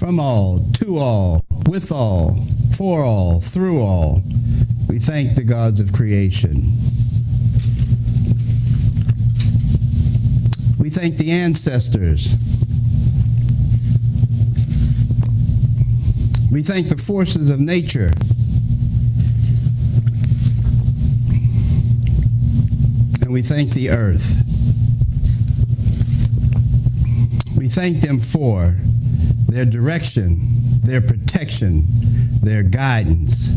from all, to all, with all, for all, through all. We thank the gods of creation. We thank the ancestors. We thank the forces of nature. And we thank the earth. We thank them for their direction, their protection, their guidance,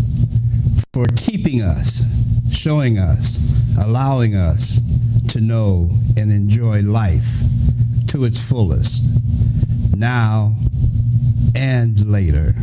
for keeping us, showing us, allowing us to know and enjoy life to its fullest, now and later.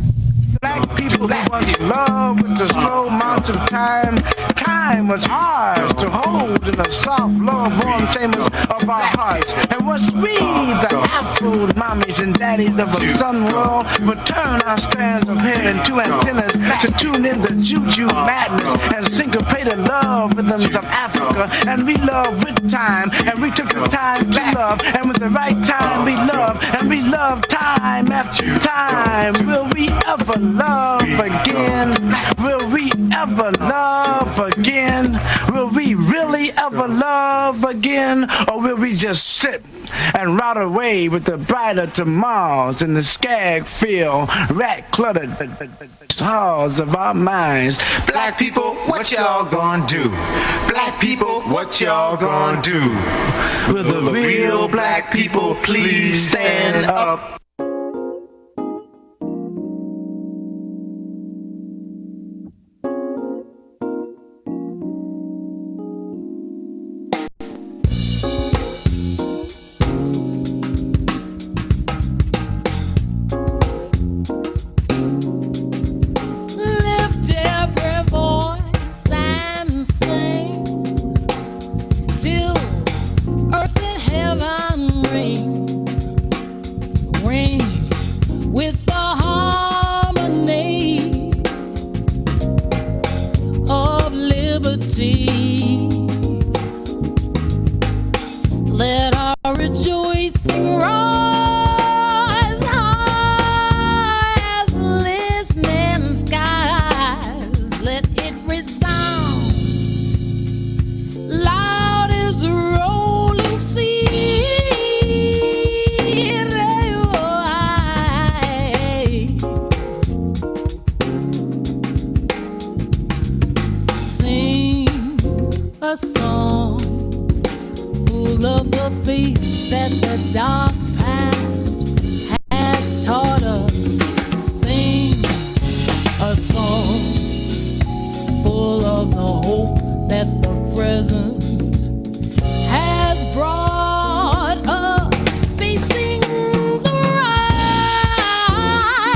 Black people who once loved with the slow march of time. Time was ours to hold in the soft, love-warm chambers of our hearts. And once we, the Afro mommies and daddies of a sun world, would turn our strands of hair into antennas to tune in the juju madness and syncopated love rhythms of Africa. And we loved with time, and we took the time to love, and with the right time we loved, and we loved time after time. Will we ever love again? Will we ever love again? Will we really ever love again? Or will we just sit and rot away with the brighter tomorrows in the skag field, rat cluttered halls of our minds? Black people, what y'all gonna do? Black people, what y'all gonna do? Will the real black people please stand up? Let our rejoicing rise high as listening skies. Let it resound loud as the rolling sea. Sing a song full of the faith that the dark past has taught us. Sing a song full of the hope that the present has brought us. Facing the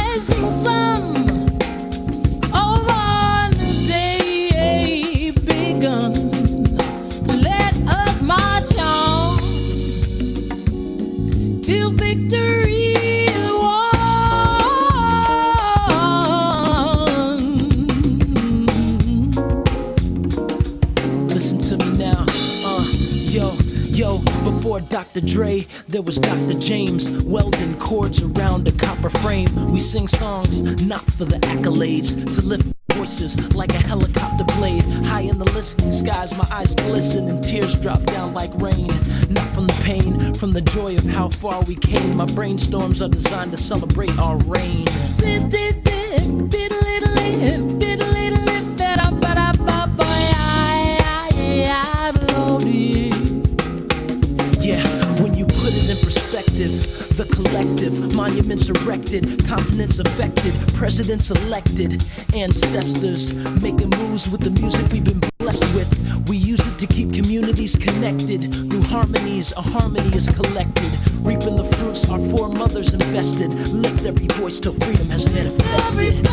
rising sun of our new day begun. Let us march on till victory is won. Listen to me now, yo, before Dr. Dre, there was Dr. James, welding cords around a copper frame. We sing songs not for the accolades, to lift voices like a helicopter blade. High in the listening skies, my eyes glisten and tears drop down like rain. Not from the pain, from the joy of how far we came. My brainstorms are designed to celebrate our reign. Yeah, when you put it in perspective, the collective, monuments erected, continents affected, presidents elected, ancestors making moves with the music we've been blessed with. We use it to keep communities connected. Through harmonies, a harmony is collected. Reaping the fruits our foremothers invested. Lift every voice till freedom has manifested.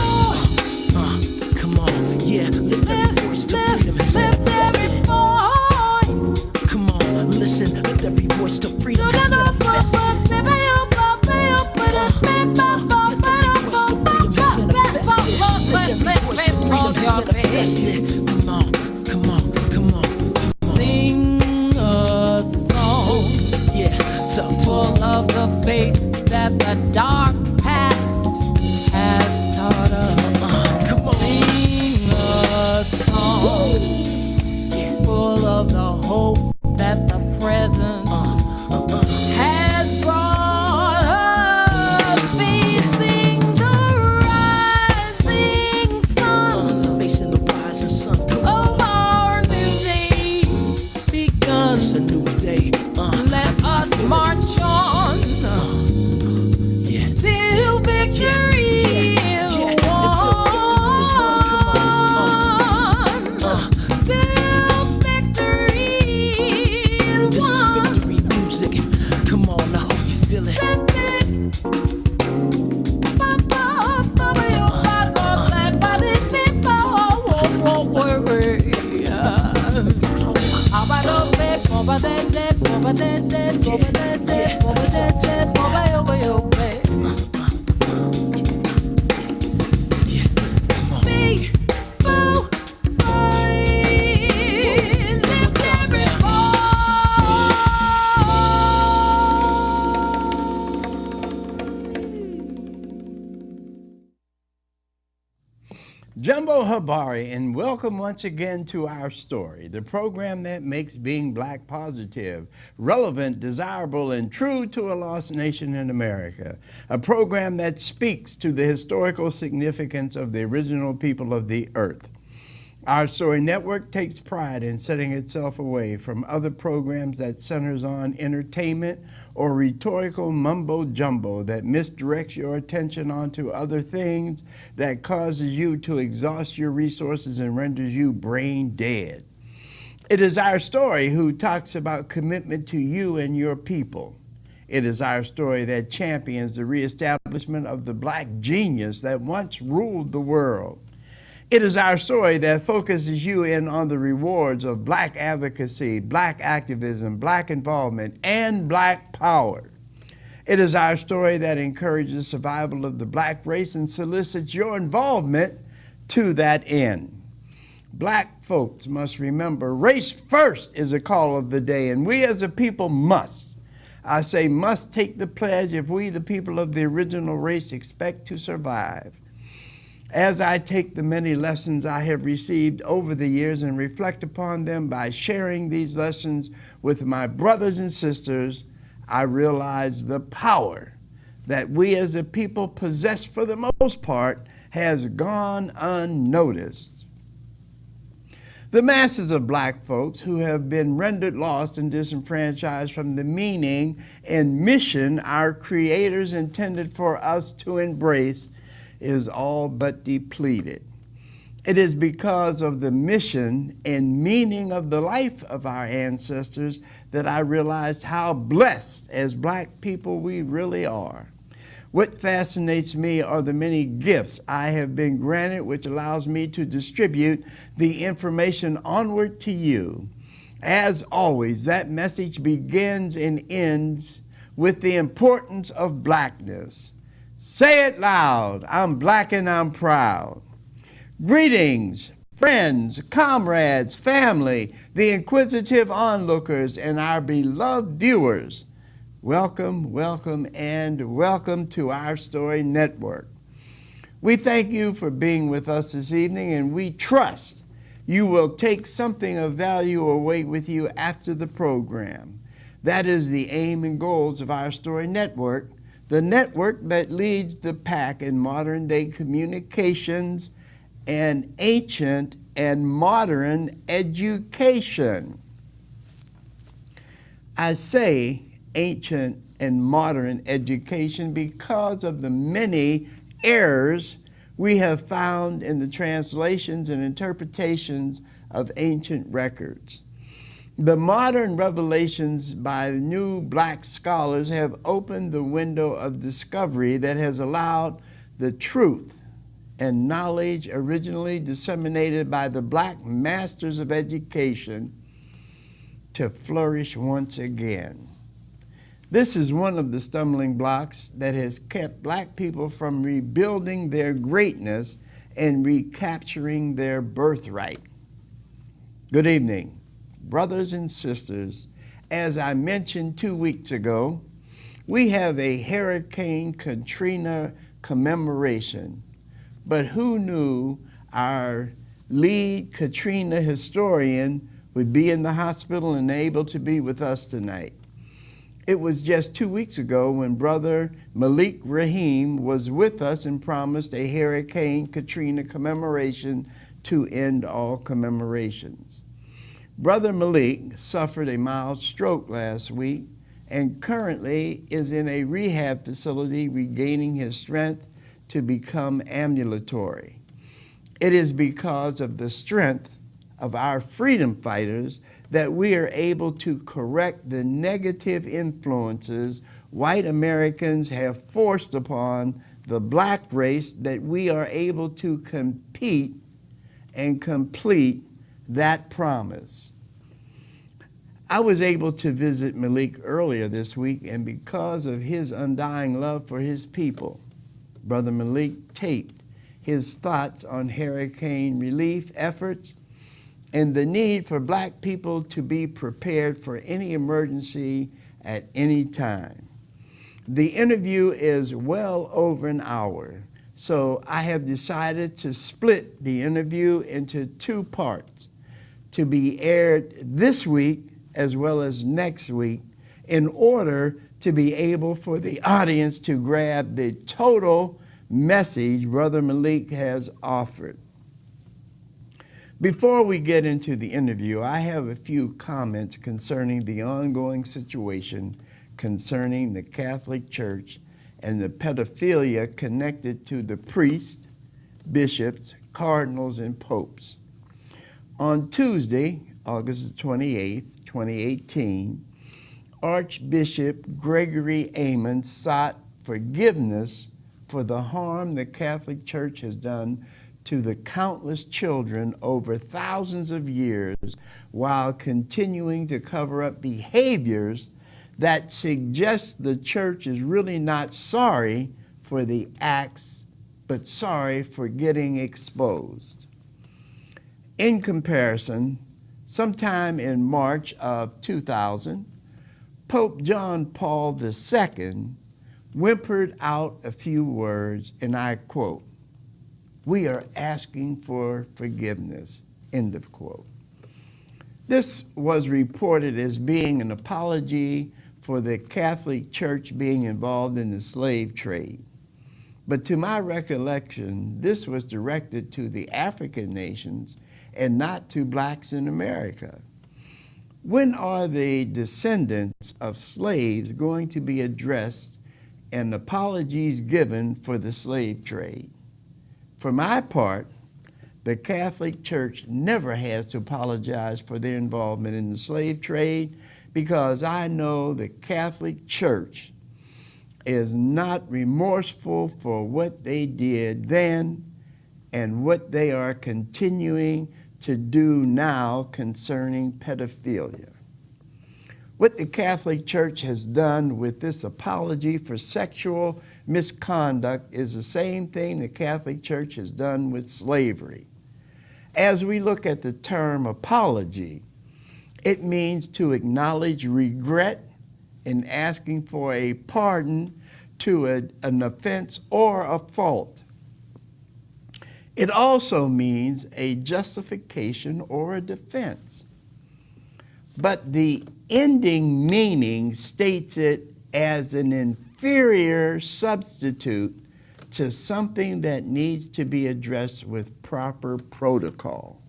Come on, yeah, lift every voice till freedom has manifested. Come on, listen, lift every voice till freedom has manifested. Come on. Sing a song, Yeah, talk to full of the faith that the dark past Jumbo Habari, and welcome once again to Our Story, the program that makes being black positive, relevant, desirable, and true to a lost nation in America. A program that speaks to the historical significance of the original people of the earth. Our Story Network takes pride in setting itself away from other programs that centers on entertainment or rhetorical mumbo-jumbo that misdirects your attention onto other things that causes you to exhaust your resources and renders you brain dead. It is Our Story who talks about commitment to you and your people. It is Our Story that champions the reestablishment of the black genius that once ruled the world. It is Our Story that focuses you in on the rewards of black advocacy, black activism, black involvement, and black power. It is Our Story that encourages survival of the black race and solicits your involvement to that end. Black folks must remember race first is a call of the day, and we as a people must, I say must, take the pledge if we, the people of the original race, expect to survive. As I take the many lessons I have received over the years and reflect upon them by sharing these lessons with my brothers and sisters, I realize the power that we as a people possess for the most part has gone unnoticed. The masses of black folks who have been rendered lost and disenfranchised from the meaning and mission our creators intended for us to embrace is all but depleted. It is because of the mission and meaning of the life of our ancestors that I realized how blessed as black people we really are. What fascinates me are the many gifts I have been granted, which allows me to distribute the information onward to you. As always, that message begins and ends with the importance of blackness. Say it loud, I'm black and I'm proud. Greetings, friends, comrades, family, the inquisitive onlookers, and our beloved viewers. Welcome, welcome, and welcome to Our Story Network. We thank you for being with us this evening, and we trust you will take something of value away with you after the program. That is the aim and goals of Our Story Network, the network that leads the pack in modern-day communications and ancient and modern education. I say ancient and modern education because of the many errors we have found in the translations and interpretations of ancient records. The modern revelations by new black scholars have opened the window of discovery that has allowed the truth and knowledge originally disseminated by the black masters of education to flourish once again. This is one of the stumbling blocks that has kept black people from rebuilding their greatness and recapturing their birthright. Good evening. Brothers and sisters, as I mentioned 2 weeks ago, we have a Hurricane Katrina commemoration. But who knew our lead Katrina historian would be in the hospital and able to be with us tonight? It was just 2 weeks ago when Brother Malik Rahim was with us and promised a Hurricane Katrina commemoration to end all commemorations. Brother Malik suffered a mild stroke last week and currently is in a rehab facility regaining his strength to become ambulatory. It is because of the strength of our freedom fighters that we are able to correct the negative influences white Americans have forced upon the black race, that we are able to compete and complete that promise. I was able to visit Malik earlier this week, and because of his undying love for his people, Brother Malik taped his thoughts on hurricane relief efforts and the need for black people to be prepared for any emergency at any time. The interview is well over an hour, so I have decided to split the interview into two parts to be aired this week as well as next week in order to be able for the audience to grab the total message Brother Malik has offered. Before we get into the interview, I have a few comments concerning the ongoing situation concerning the Catholic Church and the pedophilia connected to the priests, bishops, cardinals, and popes. On Tuesday, August 28, 2018, Archbishop Gregory Amen sought forgiveness for the harm the Catholic Church has done to the countless children over thousands of years while continuing to cover up behaviors that suggest the church is really not sorry for the acts, but sorry for getting exposed. In comparison, sometime in March of 2000, Pope John Paul II whimpered out a few words, and I quote, "We are asking for forgiveness," end of quote. This was reported as being an apology for the Catholic Church being involved in the slave trade. But to my recollection, this was directed to the African nations and not to blacks in America. When are the descendants of slaves going to be addressed and apologies given for the slave trade? For my part, the Catholic Church never has to apologize for their involvement in the slave trade because I know the Catholic Church is not remorseful for what they did then and what they are continuing to do now concerning pedophilia. What the Catholic Church has done with this apology for sexual misconduct is the same thing the Catholic Church has done with slavery. As we look at the term apology, it means to acknowledge regret in asking for a pardon to an offense or a fault. It also means a justification or a defense. But the ending meaning states it as an inferior substitute to something that needs to be addressed with proper protocol,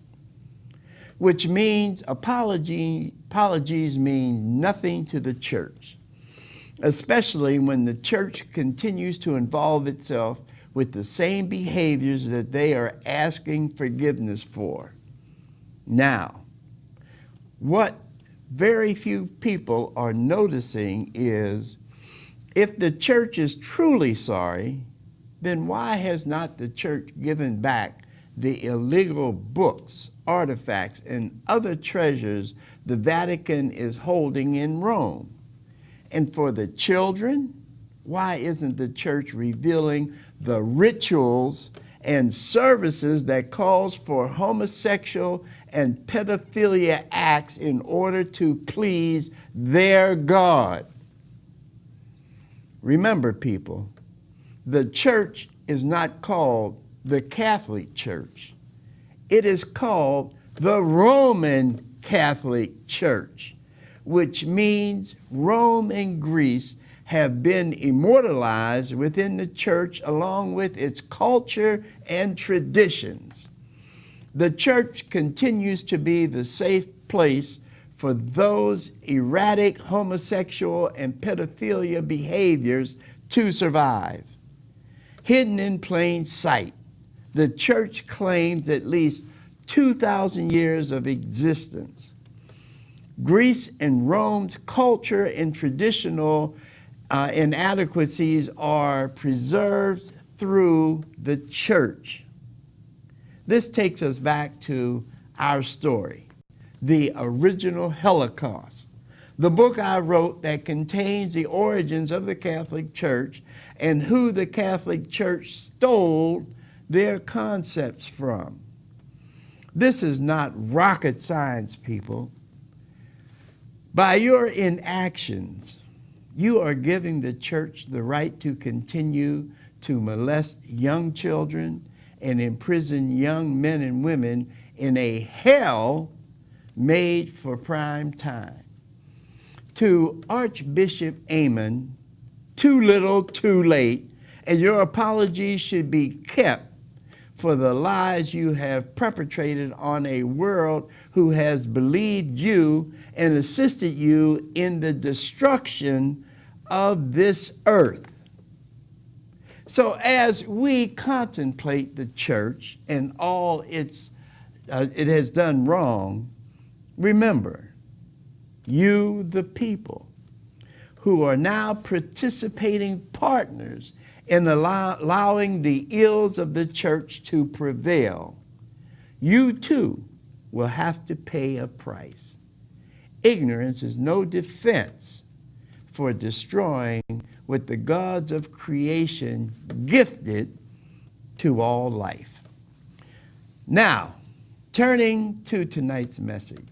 which means apologies mean nothing to the church, especially when the church continues to involve itself with the same behaviors that they are asking forgiveness for. Now, what very few people are noticing is if the church is truly sorry, then why has not the church given back the illegal books, artifacts, and other treasures the Vatican is holding in Rome? And for the children, why isn't the church revealing the rituals and services that calls for homosexual and pedophilia acts in order to please their God? Remember, people, the church is not called the Catholic Church. It is called the Roman Catholic Church, which means Rome and Greece have been immortalized within the church along with its culture and traditions. The church continues to be the safe place for those erratic homosexual and pedophilia behaviors to survive. Hidden in plain sight, the church claims at least 2,000 years of existence. Greece and Rome's culture and traditional inadequacies are preserved through the church. This takes us back to our story, the original Holocaust. the book I wrote that contains the origins of the Catholic Church and who the Catholic Church stole their concepts from. This is not rocket science, people. By your inactions, you are giving the church the right to continue to molest young children and imprison young men and women in a hell made for prime time. To Archbishop Amon, too little, too late, and your apologies should be kept for the lies you have perpetrated on a world who has believed you and assisted you in the destruction of this earth. So as we contemplate the church and all it has done wrong, remember, you, the people, who are now participating partners in allowing the ills of the church to prevail, you too will have to pay a price. Ignorance is no defense for destroying what the gods of creation gifted to all life. Now, turning to tonight's message,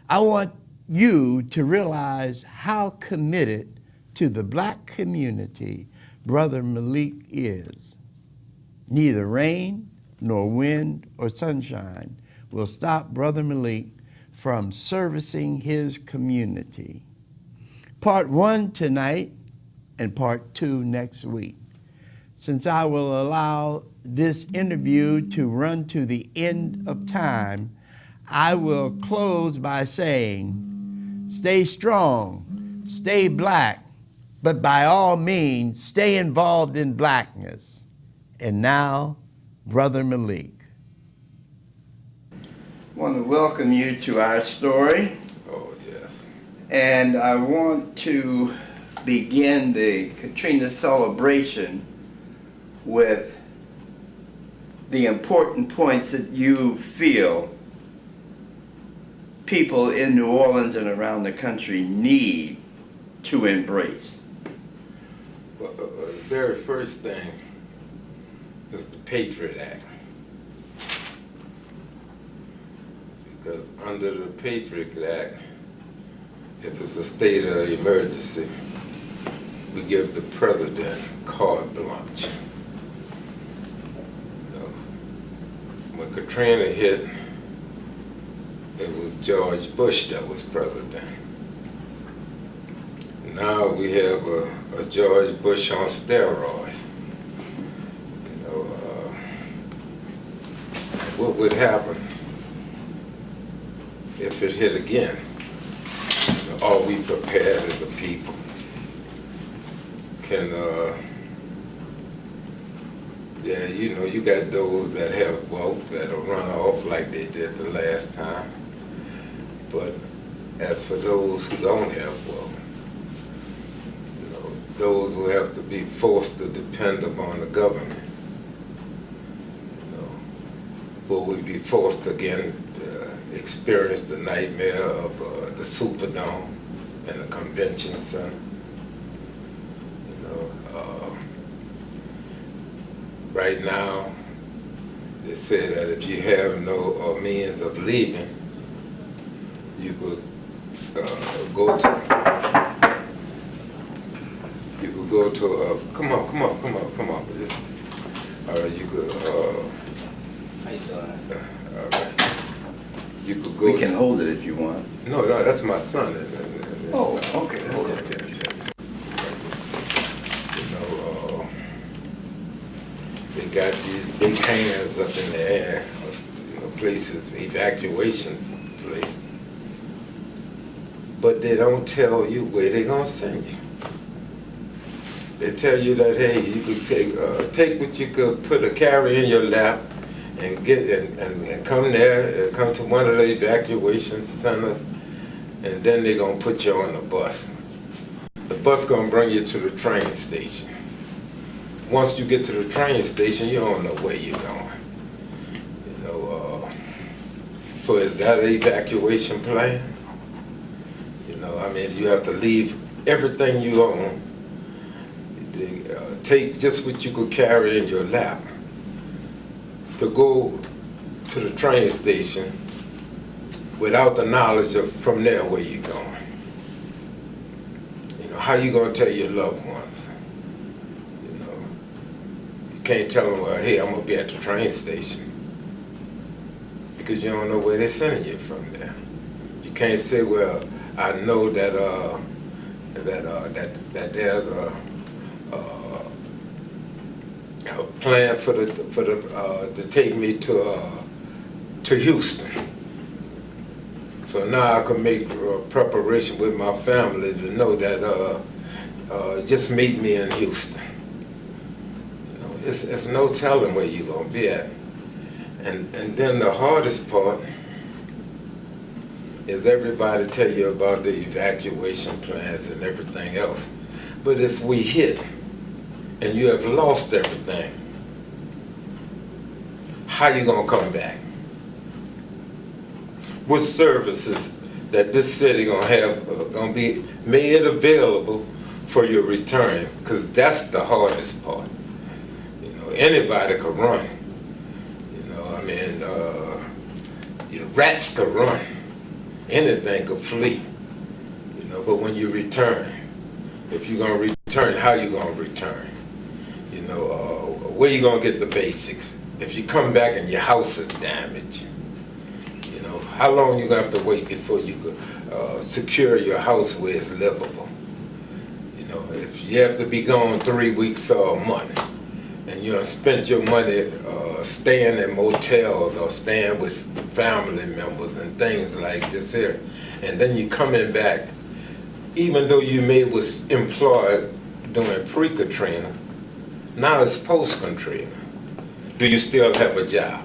I want you to realize how committed to the black community Brother Malik is. Neither rain nor wind or sunshine will stop Brother Malik from servicing his community. Part 1 tonight and part 2 next week. Since I will allow this interview to run to the end of time, I will close by saying, stay strong, stay black, but by all means, stay involved in blackness. And now, Brother Malik. I want to welcome you to our story. Oh, yes. And I want to begin the Katrina celebration with the important points that you feel people in New Orleans and around the country need to embrace. Well, the very first thing is the Patriot Act. Because under the Patriot Act, if it's a state of emergency, we give the president carte blanche. When Katrina hit, it was George Bush that was president. Now we have a George Bush on steroids. You know, what would happen if it hit again? Are we prepared as a people? Yeah, you know, you got those that have wealth that'll run off like they did the last time. But as for those who don't have wealth, you know, those who have to be forced to depend upon the government, you know, will we be forced again to experience the nightmare of the Superdome and the convention center? Right now, they say that if you have no means of leaving, you could go to come on, just you could How you doing? all right. You could go. We can hold it if you want. No, that's my son. Oh, okay. Hold it. They got these big hangars up in the air, you know, places, evacuations places. But they don't tell you where they're gonna send you. They tell you that, hey, you could take what you could carry in your lap and get and come there, come to one of the evacuation centers, and then they're gonna put you on the bus. The bus gonna bring you to the train station. Once you get to the train station, you don't know where you're going. You know, so is that an evacuation plan? know, I mean, you have to leave everything you own. Take just what you could carry in your lap to go to the train station without the knowledge of from there where you're going. You know, how you gonna tell your loved ones? You know, you can't tell them, well, hey, I'm gonna be at the train station, because you don't know where they're sending you from there. You can't say, well, I know that that there's a plan to take me to Houston. So now I can make preparation with my family to know that just meet me in Houston. You know, it's no telling where you're gonna be at. And then the hardest part is everybody tell you about the evacuation plans and everything else. But if we hit and you have lost everything, how you gonna come back? What services that this city gonna have gonna be made available for your return? Because that's the hardest part. You know, anybody could run. You know, I mean, you know, rats could run. Anything could flee. You know, but when you return, if you're gonna return, how you gonna return? You know, where you gonna get the basics? If you come back and your house is damaged, you know, how long you gonna have to wait before you could secure your house where it's livable? You know, if you have to be gone 3 weeks or a month, and you have spent your money staying in motels or staying with family members and things like this here, and then you coming back, even though you may was employed during pre-Katrina, now it's post-Katrina. Do you still have a job?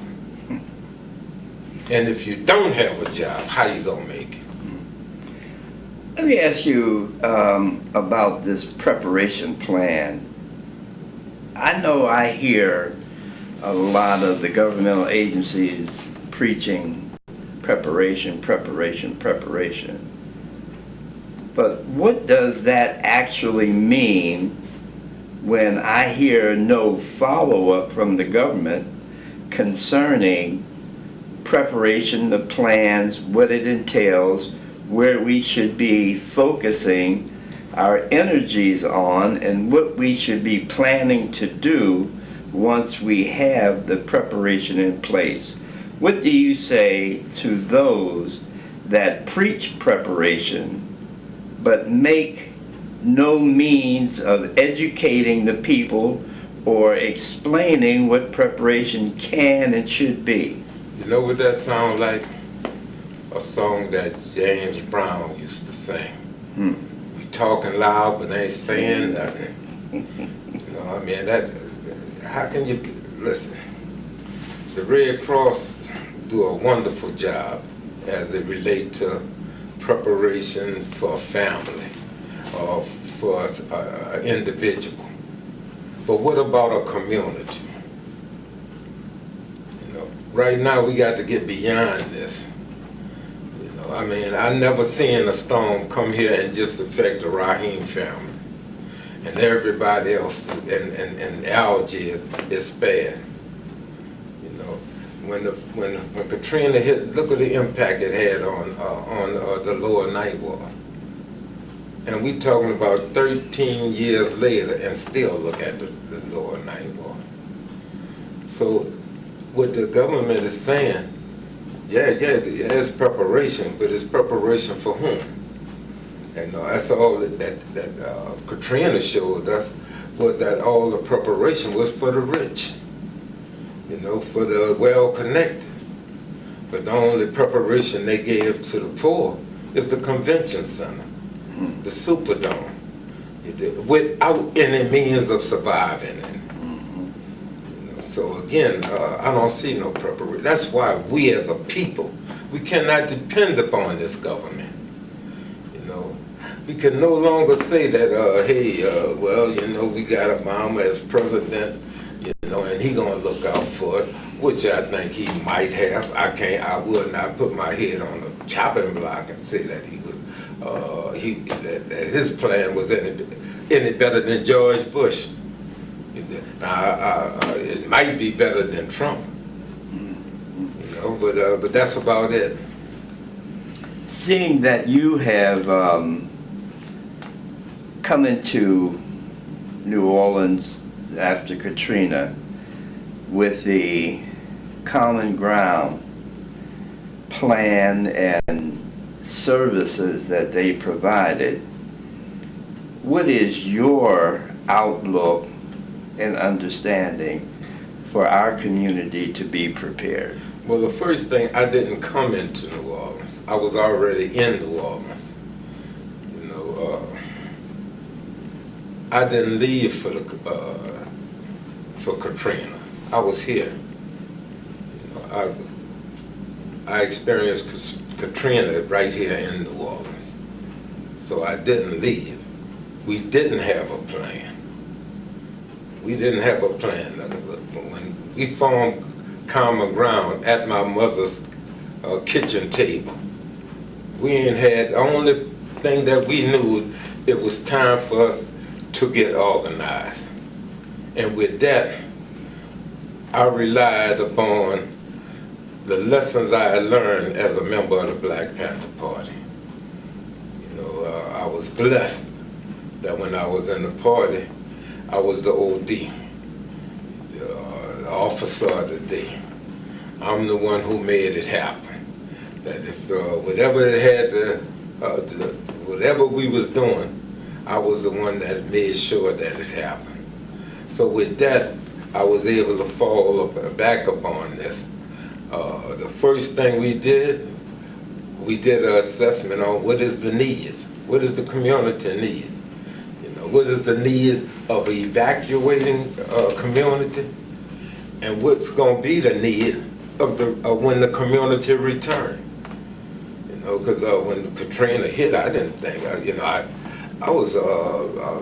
And if you don't have a job, how you gonna make it? Let me ask you about this preparation plan. I know I hear a lot of the governmental agencies preaching preparation, preparation, preparation. But what does that actually mean when I hear no follow-up from the government concerning preparation, the plans, what it entails, where we should be focusing our energies on, and what we should be planning to do once we have the preparation in place? What do you say to those that preach preparation but make no means of educating the people or explaining what preparation can and should be? You know what that sounds like? A song that James Brown used to sing. We talking loud but ain't saying nothing. You know, I mean, that, how can you, listen, the Red Cross do a wonderful job as it relates to preparation for a family or for an individual. But what about a community? You know, right now we got to get beyond this. You know, I mean, I never seen a storm come here and just affect the Rahim family. And everybody else, and algae is spared. You know, when Katrina hit, look at the impact it had on the lower ninth ward. And we talking about 13 years later and still look at the lower ninth ward. So what the government is saying, yeah, it's preparation, but it's preparation for whom? And that's all that Katrina showed us, was that all the preparation was for the rich, you know, for the well-connected. But the only preparation they gave to the poor is the convention center, the Superdome, without any means of surviving it. You know, so again, I don't see no preparation. That's why we as a people, we cannot depend upon this government. We can no longer say that, hey, well, you know, we got Obama as president, you know, and he gonna look out for us, which I think he might have. I would not put my head on a chopping block and say that he would his plan was any better than George Bush. Now, it might be better than Trump, but that's about it. Seeing that you have come into New Orleans after Katrina with the Common Ground plan and services that they provided, what is your outlook and understanding for our community to be prepared? Well, the first thing, I didn't come into New Orleans. I was already in New Orleans. I didn't leave for Katrina. I was here. I experienced Katrina right here in New Orleans. So I didn't leave. We didn't have a plan. We didn't have a plan. When we formed Common Ground at my mother's kitchen table, we ain't had, the only thing that we knew, it was time for us to get organized. And with that, I relied upon the lessons I had learned as a member of the Black Panther Party. I was blessed that when I was in the party, I was the OD, the officer of the day. I'm the one who made it happen. That if whatever it had whatever we was doing, I was the one that made sure that it happened. So with that, I was able to fall back upon this. The first thing we did an assessment on what is the needs, what is the community needs. What is the needs of evacuating community, and what's going to be the need of when the community return. Because when Katrina hit, I didn't think, I was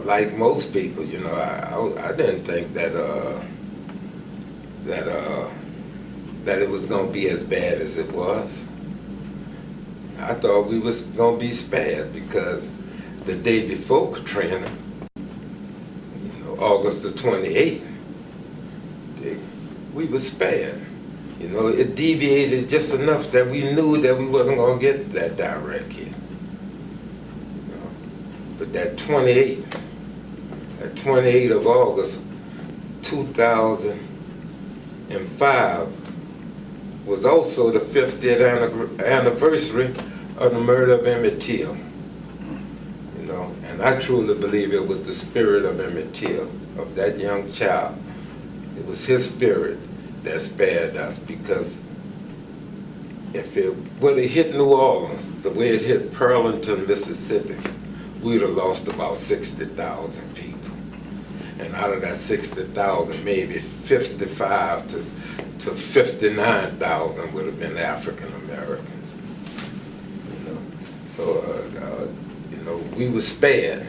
like most people, I didn't think that it was going to be as bad as it was. I thought we was going to be spared because the day before Katrina, August the 28th, we were spared. It deviated just enough that we knew that we wasn't going to get that direct hit. But that 28th of August 2005 was also the 50th anniversary of the murder of Emmett Till. And I truly believe it was the spirit of Emmett Till, of that young child. It was his spirit that spared us, because if it would have hit New Orleans the way it hit Pearlington, Mississippi, we'd have lost about 60,000 people. And out of that 60,000, maybe 55 to 59,000 would have been African Americans. So we were spared.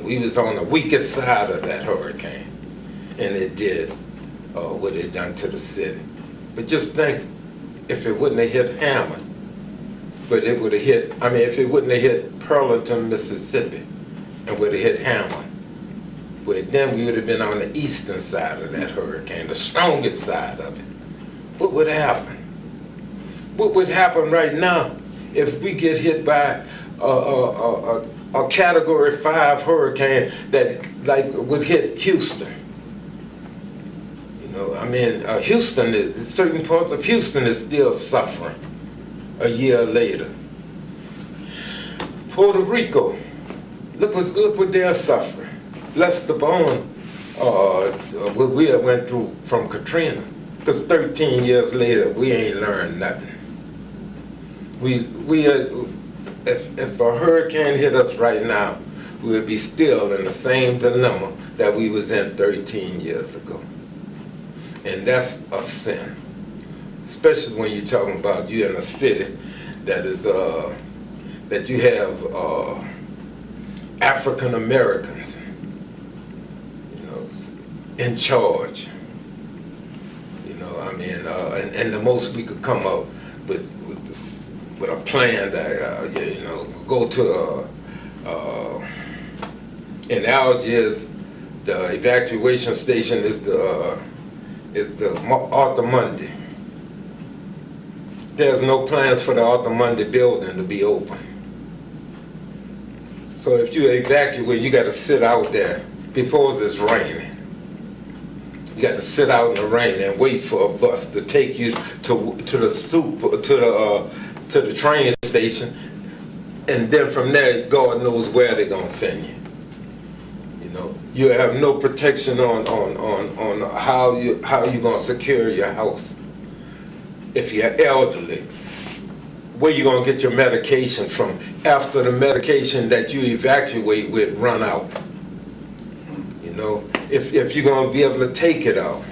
We was on the weakest side of that hurricane, and it did what it done to the city. But just think, if it wouldn't have hit Hammond, but it would have hit, if it wouldn't have hit Pearlington, Mississippi, and would have hit Hammond, but then we would have been on the eastern side of that hurricane, the strongest side of it. What would happen? What would happen right now if we get hit by a Category 5 hurricane that would hit Houston? Houston, certain parts of Houston is still suffering a year later. Puerto Rico, look what they're suffering. Less the bone what we went through from Katrina. Because 13 years later, we ain't learned nothing. If a hurricane hit us right now, we would be still in the same dilemma that we was in 13 years ago. And that's a sin. Especially when you're talking about you in a city that is that you have African Americans, in charge. And the most we could come up with with a plan that go to in Algiers, the evacuation station is the Arthur Mundy. There's no plans for the Arthur Mundy building to be open. So if you evacuate, you got to sit out there because it's raining. You got to sit out in the rain and wait for a bus to take you to the train station, and then from there, God knows where they're gonna send you. You know, you have no protection on how you gonna secure your house. If you're elderly, where you gonna get your medication from after the medication that you evacuate with run out? You know, if you're gonna be able to take it out.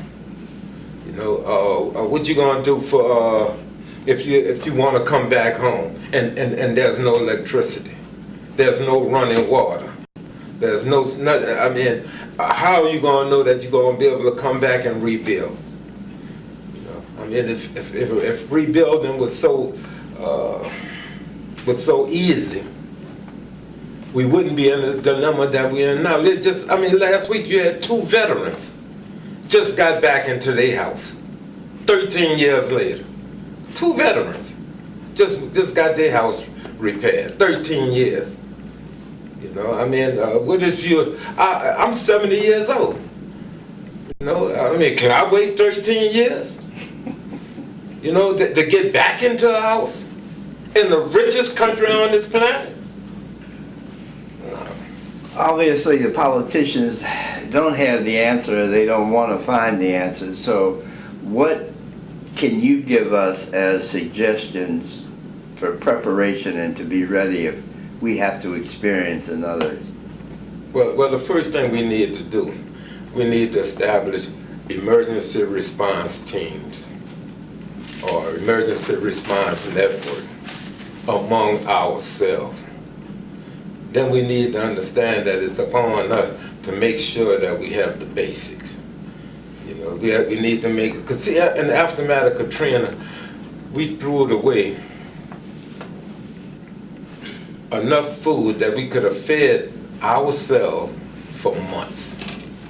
You know, what you gonna do for if you want to come back home and there's no electricity, there's no running water, there's nothing. I mean, how are you gonna know that you're gonna be able to come back and rebuild? You know, I mean, if rebuilding was so easy, we wouldn't be in the dilemma that we're in now. Last week you had 2 veterans just got back into their house, 13 years later. 2 veterans just got their house repaired, 13 years. You know, I mean, what if you? I'm 70 years old. You know, I mean, can I wait 13 years? You know, to get back into a house in the richest country on this planet? Obviously, the politicians don't have the answer. They don't want to find the answer. So, what can you give us as suggestions for preparation and to be ready if we have to experience another? Well, the first thing we need to do, we need to establish emergency response teams or emergency response network among ourselves. Then we need to understand that it's upon us to make sure that we have the basics. You know, we need to make, because see, in the aftermath of Katrina, we threw it away enough food that we could have fed ourselves for months,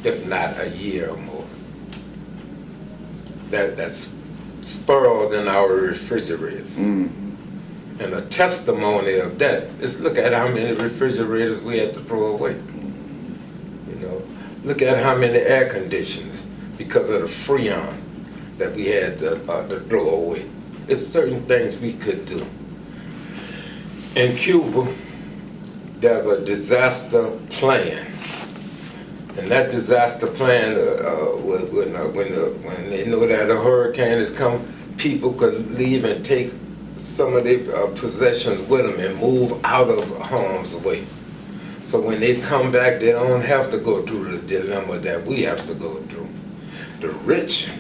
if not a year or more. That's spoiled in our refrigerators. And a testimony of that is look at how many refrigerators we had to throw away. You know, look at how many air conditioners because of the Freon that we had to throw away. It's certain things we could do. In Cuba, there's a disaster plan. And that disaster plan, when they know that a hurricane is coming, people could leave and take some of their possessions with them and move out of harm's way. So when they come back, they don't have to go through the dilemma that we have to go through. The rich,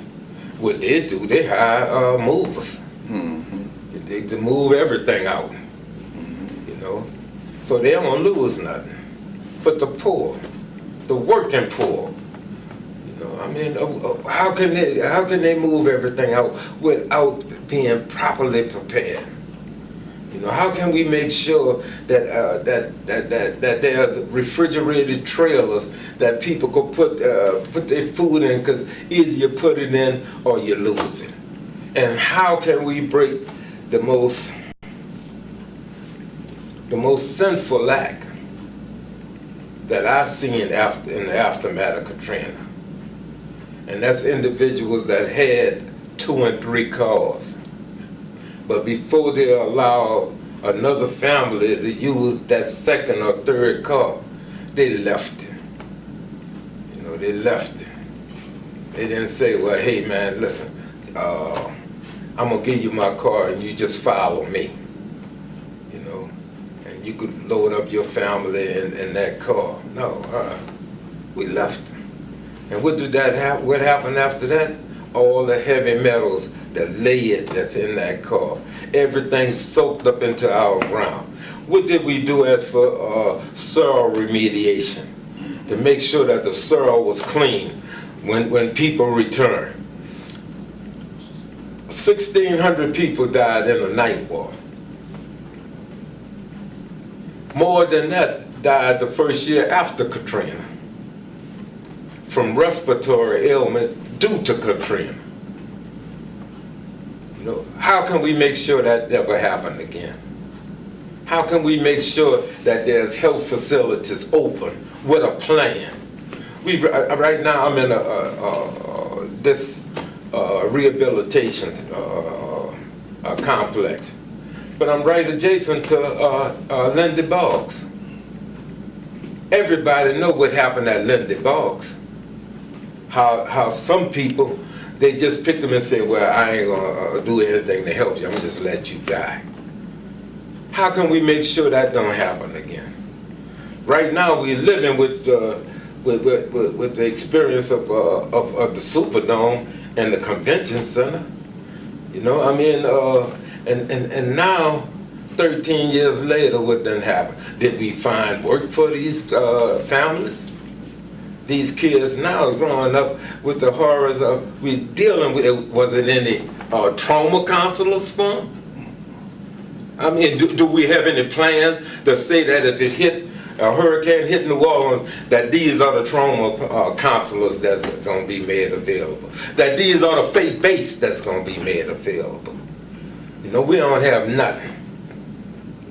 what they do, they hire movers. They to move everything out, you know, so they don't lose nothing. But the poor, the working poor, you know, I mean, how can they move everything out without being properly prepared? You know, how can we make sure that that there's refrigerated trailers that people could put their food in, because either you put it in or you lose it? And how can we break the most sinful act that I've seen in the aftermath of Katrina? And that's individuals that had 2 and 3 cars. But before they allow another family to use that 2nd or 3rd car, they left it. You know, they left it. They didn't say, well, hey man, listen, I'm gonna give you my car and you just follow me. You know, and you could load up your family in that car. No, we left it. And what happened after that? All the heavy metals, the lead that's in that car, everything soaked up into our ground. What did we do as for soil remediation? To make sure that the soil was clean when people returned. 1,600 people died in a night war. More than that died the first year after Katrina from respiratory ailments due to Katrina. You know, how can we make sure that never happened again? How can we make sure that there's health facilities open with a plan? Right now I'm in this rehabilitation complex, but I'm right adjacent to Lindy Boggs. Everybody know what happened at Lindy Boggs. How some people, they just pick them and say, well, I ain't gonna do anything to help you, I'm just let you die. How can we make sure that don't happen again? Right now we're living with the experience of the Superdome and the Convention Center. You know, I mean, and now, 13 years later, what done happened? Did we find work for these families? These kids now growing up with the horrors of, we dealing with, was it any trauma counselors for them? I mean, do we have any plans to say that if it hit, a hurricane hit New Orleans, that these are the trauma counselors that's going to be made available? That these are the faith base that's going to be made available? You know, we don't have nothing.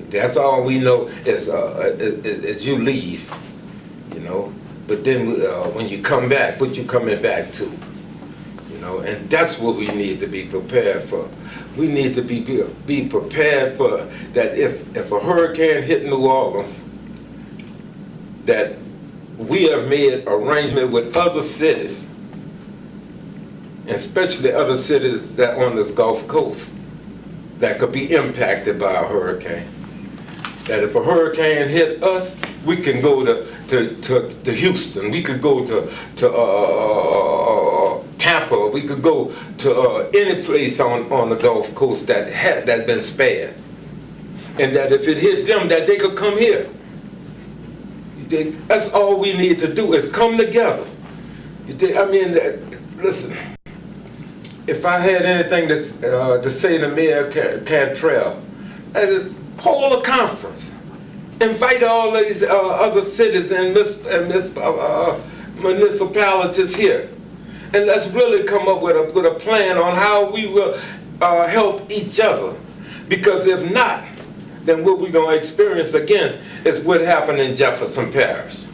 That's all we know is you leave, you know. But then when you come back, what you coming back to? You know, and that's what we need to be prepared for. We need to be prepared for that if a hurricane hit New Orleans, that we have made arrangement with other cities, and especially other cities that on this Gulf Coast that could be impacted by a hurricane. That if a hurricane hit us, we can go to Houston, we could go to Tampa, we could go to any place on the Gulf Coast that been spared, and that if it hit them, that they could come here. That's all we need to do is come together. I mean, listen. If I had anything to say to Mayor Cantrell, that is hold a conference, invite all these other cities and municipalities here, and let's really come up with a plan on how we will help each other. Because if not, then what we're going to experience again is what happened in Jefferson Parish.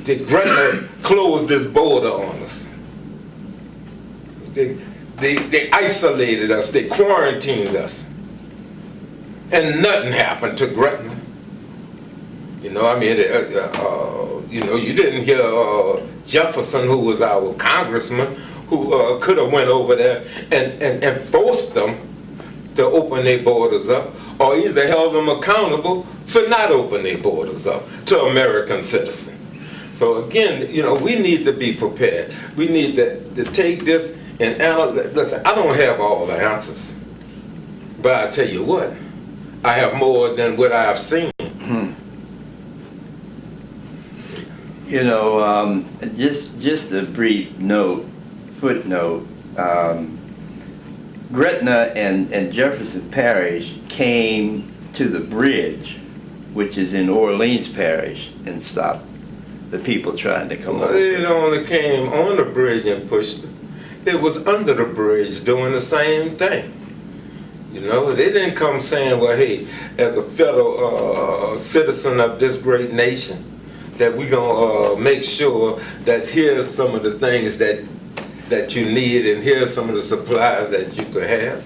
Gretna closed this border on us. They isolated us, they quarantined us, and nothing happened to Gretna. You know, I mean, you know, you didn't hear Jefferson, who was our congressman, who could have went over there and forced them to open their borders up, or either held them accountable for not opening their borders up to American citizens. So again, you know, we need to be prepared. We need to take this and analyze. Listen, I don't have all the answers, but I tell you what, I have more than what I have seen. You know, just a brief footnote. Gretna and Jefferson Parish came to the bridge, which is in Orleans Parish, and stopped the people trying to come over. It only came on the bridge and pushed it. It was under the bridge doing the same thing. You know, they didn't come saying, well, hey, as a fellow citizen of this great nation, that we're going to make sure that here's some of the things that you need, and here's some of the supplies that you could have.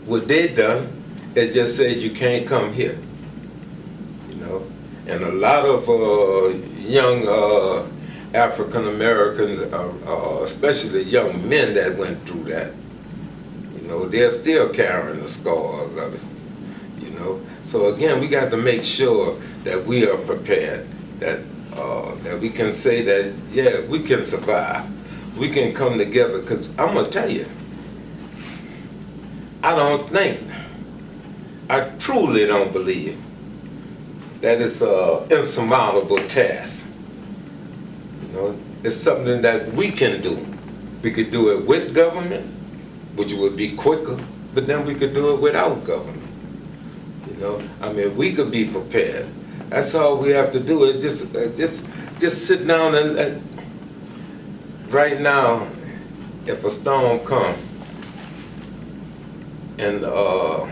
What they done is just said you can't come here. You know, and a lot of young African Americans, especially young men that went through that, you know, they're still carrying the scars of it. You know, so again, we got to make sure that we are prepared, that we can say that, yeah, we can survive. We can come together, because I'm going to tell you, I truly don't believe that it's an insurmountable task. You know, it's something that we can do. We could do it with government, which would be quicker, but then we could do it without government. You You know, I mean, we could be prepared. That's all we have to do is just sit down and right now, if a storm comes and nobody,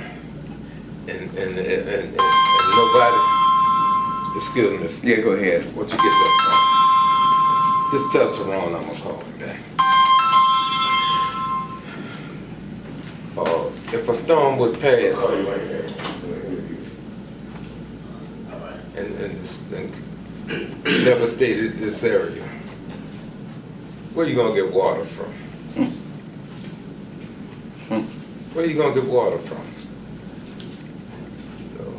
excuse me. Yeah, go ahead. What you get that from? Just tell Tyrone I'm gonna call him back. If a storm would pass and devastated this area, where you gonna get water from? Where you gonna get water from? So,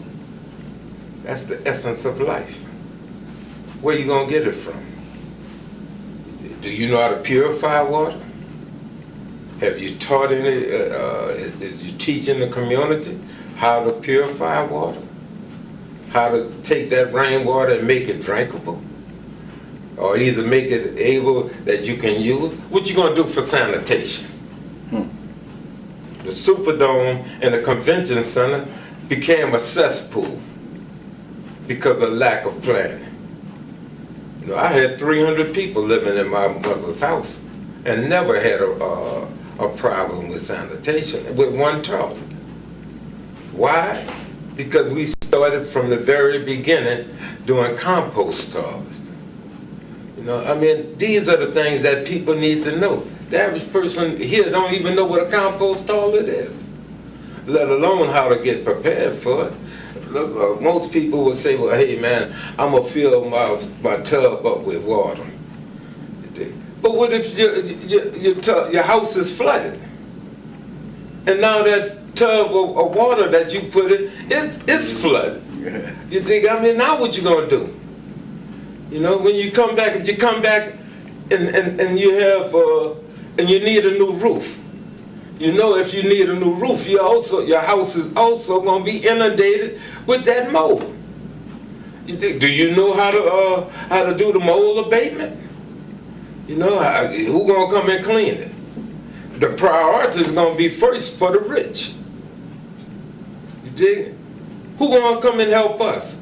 that's the essence of life. Where you gonna get it from? Do you know how to purify water? Have you taught any, is you teaching the community how to purify water? How to take that rainwater and make it drinkable? Or either make it able that you can use? What you gonna do for sanitation? The Superdome and the Convention Center became a cesspool because of lack of planning. You know, I had 300 people living in my mother's house and never had a problem with sanitation with one tub. Why? Because we started from the very beginning doing compost tubs. You know, I mean, these are the things that people need to know. The average person here don't even know what a compost toilet is, let alone how to get prepared for it. Most people would say, well, hey man, I'm gonna fill my tub up with water. But what if your house is flooded? And now that tub of water that you put in, it's flooded. You think, I mean, now what you gonna do? You know, when you come back, if you come back and you have, and you need a new roof. You know, if you need a new roof, your house is also gonna be inundated with that mold. You think, do you know how to do the mold abatement? You know, who gonna come and clean it? The priority is gonna be first for the rich. You dig? Who gonna come and help us?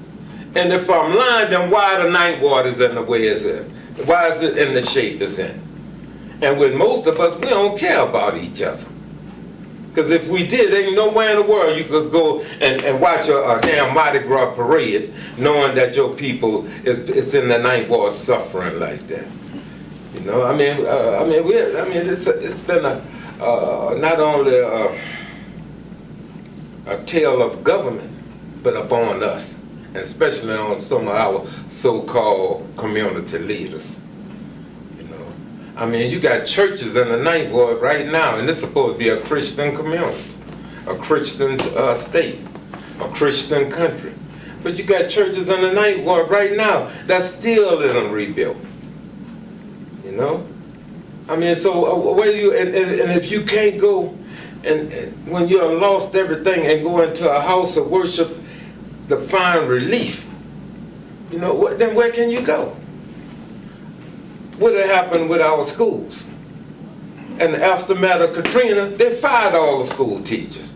And if I'm lying, then why the night waters in the way it's in? Why is it in the shape it's in? And with most of us, we don't care about each other. Because if we did, there ain't nowhere in the world you could go and watch a damn Mardi Gras parade knowing that your people is in the night war suffering like that. You know, it's been not only a tale of government, but upon us, especially on some of our so-called community leaders. You know, I mean, you got churches in the ninth ward right now, and this is supposed to be a Christian community, a Christian state, a Christian country. But you got churches in the ninth ward right now that's still in rebuild. You know, I mean, so where you and if you can't go and when you have lost everything and go into a house of worship to find relief, you know, then where can you go? What happened with our schools? And the aftermath of Katrina, they fired all the school teachers.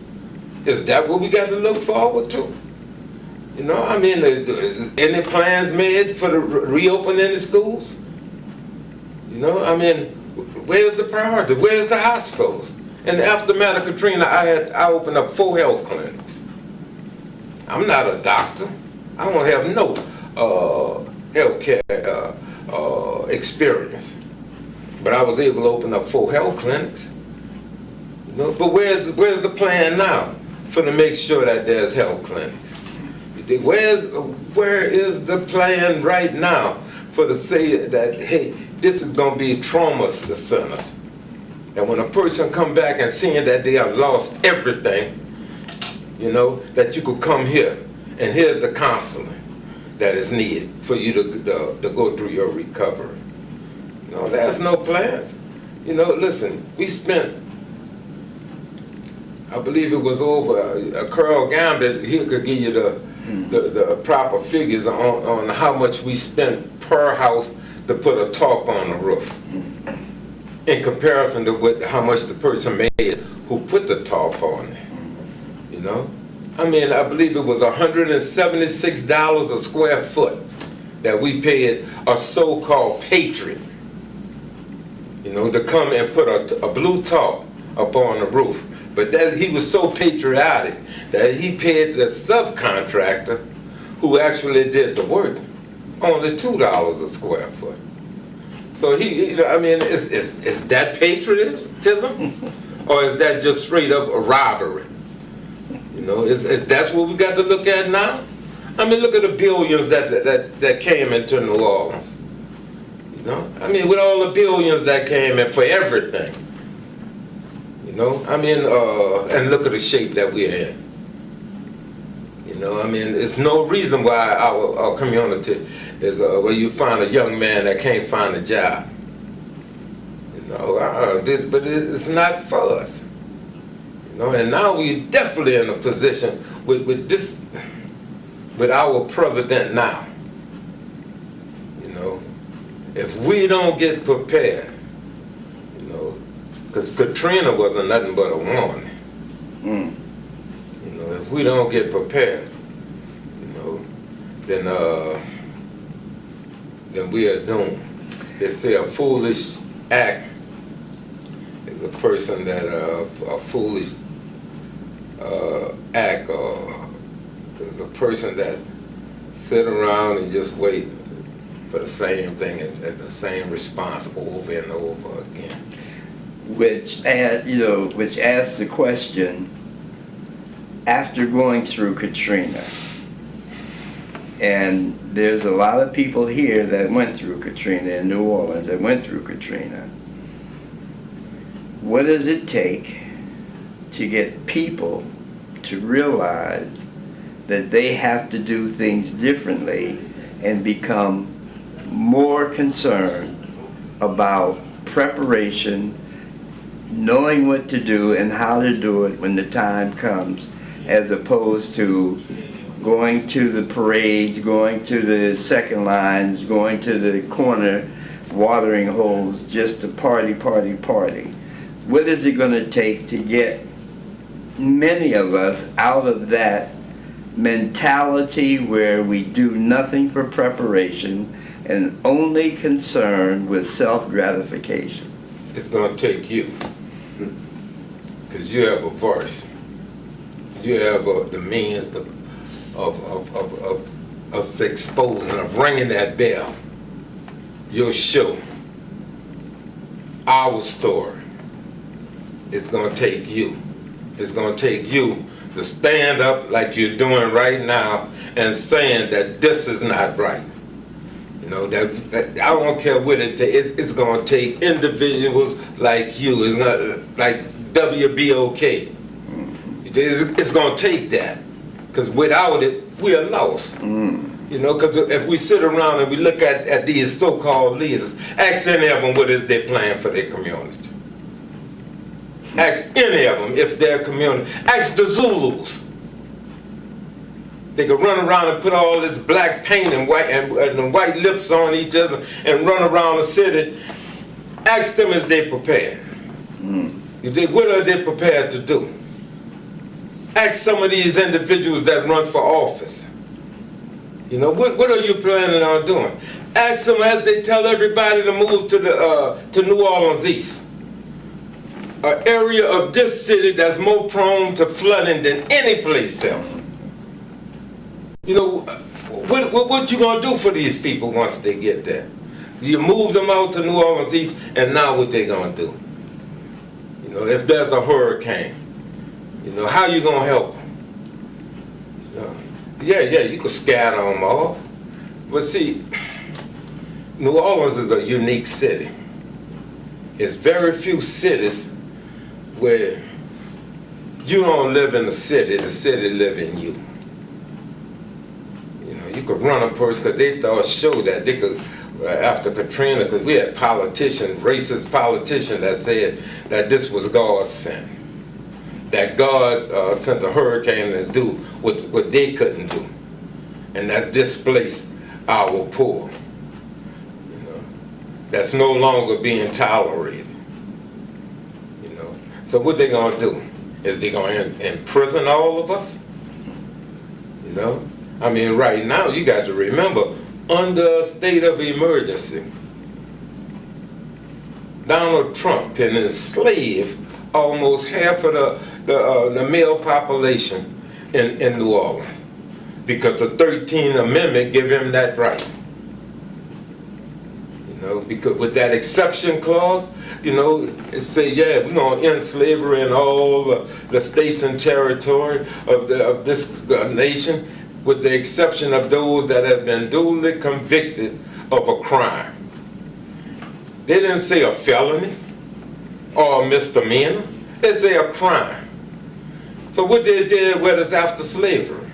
Is that what we got to look forward to? You know, I mean, any plans made for the reopening the schools? You know, I mean, where's the priority? Where's the hospitals? In the aftermath of Katrina, I opened up 4 health clinics. I'm not a doctor. I don't have no healthcare experience, but I was able to open up 4 health clinics. You know, but where's the plan now for to make sure that there's health clinics? Where is the plan right now for to say that, hey, this is going to be trauma centers? And when a person come back and seeing that they have lost everything, you know, that you could come here and here's the counseling that is needed for you to go through your recovery. You know, there's no plans. You know, listen, we spent, I believe it was over, Carl Gambit, he could give you the proper figures on how much we spent per house to put a tarp on the roof in comparison to how much the person made who put the tarp on it. You know, I mean, I believe it was $176 a square foot that we paid a so-called patriot, you know, to come and put a blue tarp up on the roof. But that, he was so patriotic that he paid the subcontractor who actually did the work only $2 a square foot. So he, you know, I mean, is that patriotism, or is that just straight up a robbery? You know, is that's what we got to look at now? I mean, look at the billions that came into New Orleans. You know, I mean, with all the billions that came in for everything. You know, I mean, and look at the shape that we're in. You know, I mean, it's no reason why our community is where you find a young man that can't find a job. You know, but it's not for us. You know, and now we're definitely in a position with our president now. You know, if we don't get prepared, you know, because Katrina wasn't nothing but a warning. You know, if we don't get prepared, you know, then we are doomed. They say a foolish act is a person that a foolish act is a person that sit around and just wait for the same thing and the same response over and over again. Which asks the question, after going through Katrina, and there's a lot of people here that went through Katrina in New Orleans, that went through Katrina. What does it take to get people to realize that they have to do things differently and become more concerned about preparation, knowing what to do and how to do it when the time comes, as opposed to going to the parades, going to the second lines, going to the corner watering holes just to party. What is it going to take to get many of us out of that mentality where we do nothing for preparation and only concerned with self-gratification? It's going to take you, because you have a voice. You have the means of exposing, of ringing that bell. Your show, our story. It's going to take you. It's going to take you to stand up like you're doing right now and saying that this is not right. You know, that I don't care what it takes. It's going to take individuals like you. It's not like WBOK. It's going to take that, because without it, we are lost. You know, because if we sit around and we look at these so-called leaders, ask any of them what is their plan for their community. Ask any of them if their community. Ask the Zulus. They could run around and put all this black paint and white lips on each other and run around the city. Ask them, is they prepared? What are they prepared to do? Ask some of these individuals that run for office. You know, what are you planning on doing? Ask them as they tell everybody to move to New Orleans East, an area of this city that's more prone to flooding than any place else. You know, what you gonna do for these people once they get there? You move them out to New Orleans East, and now what they gonna do? You know, if there's a hurricane, you know, how you gonna help them? You know, yeah, you could scatter them off, but see, New Orleans is a unique city. It's very few cities where you don't live in the city live in you. You know, you could run a person, because they thought show that they could, after Katrina, because we had politicians, racist politicians that said that this was God's sin. That God sent a hurricane to do what they couldn't do. And that displaced our poor. You know, that's no longer being tolerated. You know, so what they gonna do? Is they gonna imprison all of us? You know? I mean, right now, you got to remember, under a state of emergency, Donald Trump can enslave almost half of the male population in New Orleans because the 13th Amendment give him that right. You know, because with that exception clause, you know, it say, yeah, we're going to end slavery in all the states and territory of this nation, with the exception of those that have been duly convicted of a crime. They didn't say a felony or a misdemeanor. They say a crime. So what they did with us after slavery?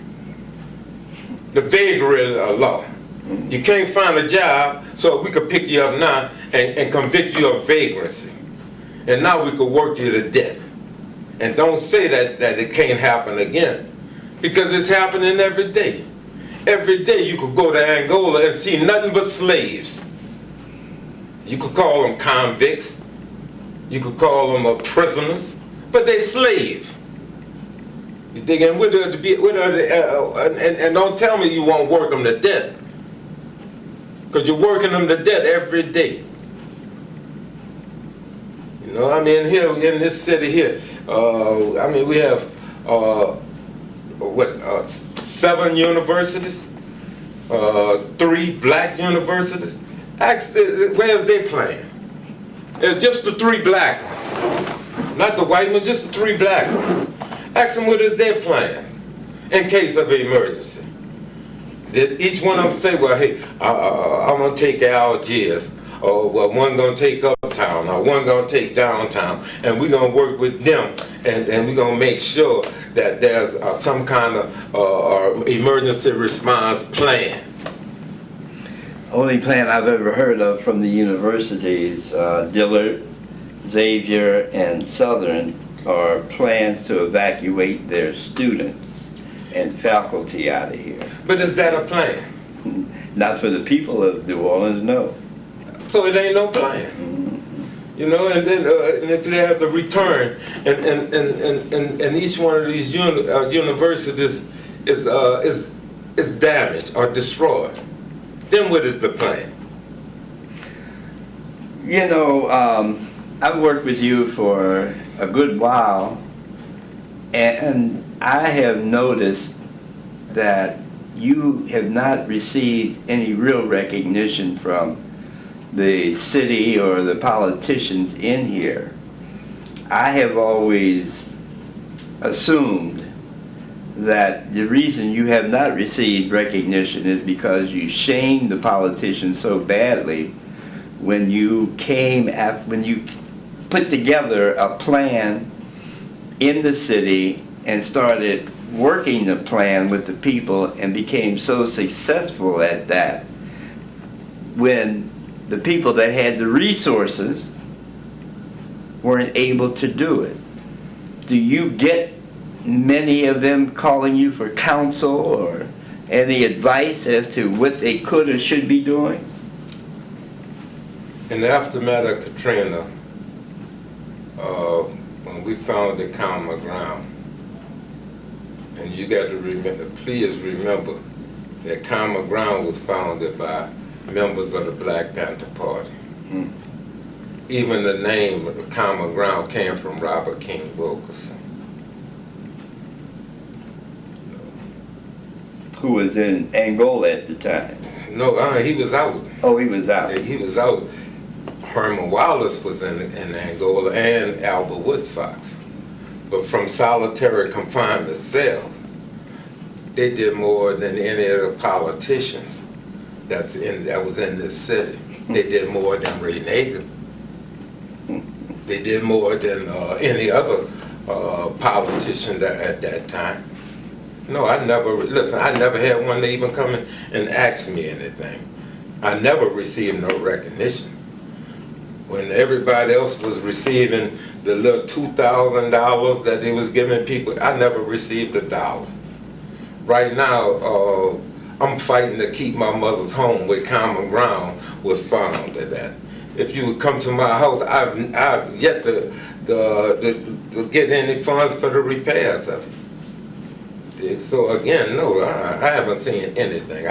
The vagary law. You can't find a job, so we could pick you up now and convict you of vagrancy. And now we could work you to death. And don't say that it can't happen again, because it's happening every day. Every day you could go to Angola and see nothing but slaves. You could call them convicts. You could call them prisoners, but they slave. You dig? And and don't tell me you won't work them to death, because you're working them to death every day. You know, I mean, here in this city here, I mean, we have 7 universities, 3 black universities. Ask, where's they playing? It's just the 3 black ones, not the white ones, just the 3 black ones. Ask them what is they playing in case of an emergency. Did each one of them say, well, hey, I'm gonna take Algiers, or well, one gonna take uptown, or one gonna take downtown, and we're gonna work with them, and we're gonna make sure that there's some kind of emergency response plan. Only plan I've ever heard of from the universities, Dillard, Xavier, and Southern, are plans to evacuate their students and faculty out of here. But is that a plan? Not for the people of New Orleans, no. So it ain't no plan. You know, and then and if they have to return, and each one of these universities is damaged or destroyed, then what is the plan? You know, I've worked with you for a good while, and I have noticed that you have not received any real recognition from the city or the politicians in here. I have always assumed that the reason you have not received recognition is because you shamed the politicians so badly when you put together a plan in the city and started working the plan with the people and became so successful at that, when the people that had the resources weren't able to do it. Do you get many of them calling you for counsel or any advice as to what they could or should be doing? In the aftermath of Katrina, when we found the common ground, and you got to remember, please remember that common ground was founded by members of the Black Panther Party. Even the name of the common ground came from Robert King Wilkerson, Who was in Angola at the time. No, he was out. Oh, he was out. He was out. Herman Wallace was in Angola, and Albert Woodfox. But from solitary confinement cells, they did more than any of the politicians that was in this city. They did more than Ray Nagin. They did more than any other politician at that time. No, I never had one that even come in and ask me anything. I never received no recognition. When everybody else was receiving the little $2,000 that they was giving people, I never received $1. Right now, I'm fighting to keep my mother's home where common ground was founded at. If you would come to my house, I've yet to get any funds for the repairs of it. So again, no, I haven't seen anything.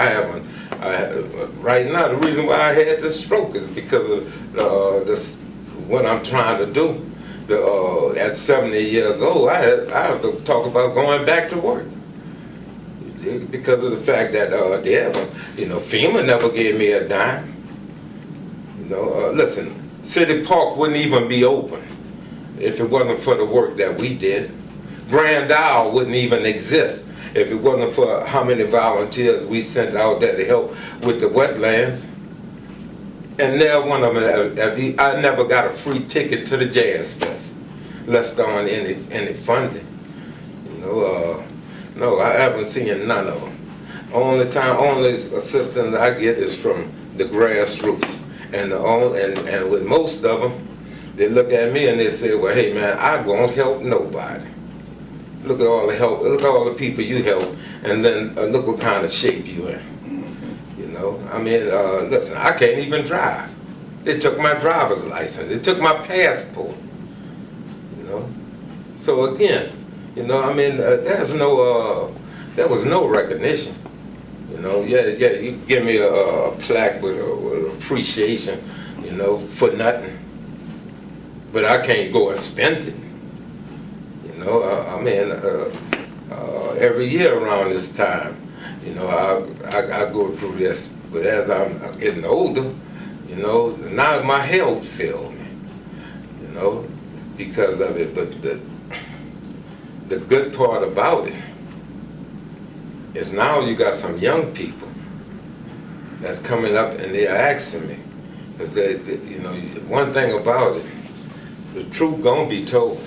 Right now, the reason why I had this stroke is because of what I'm trying to do. At 70 years old, I have to talk about going back to work because of the fact that FEMA never gave me a dime. Listen, City Park wouldn't even be open if it wasn't for the work that we did. Grand Isle wouldn't even exist if it wasn't for how many volunteers we sent out there to help with the wetlands. And there, one of them, I never got a free ticket to the Jazz Fest, less than any funding. No, I haven't seen none of them. Only assistance I get is from the grassroots, and with most of them, they look at me and they say, "Well, hey man, I won't help nobody. Look at all the help. Look at all the people you help, and then look what kind of shape you in." Listen, I can't even drive. They took my driver's license. They took my passport. So again, there was no recognition. You give me a plaque with appreciation, for nothing. But I can't go and spend it. Every year around this time, I go through this. But as I'm getting older, now my health failed me, because of it. But the good part about it is now you got some young people that's coming up and they're asking me, because one thing about it, the truth gonna be told.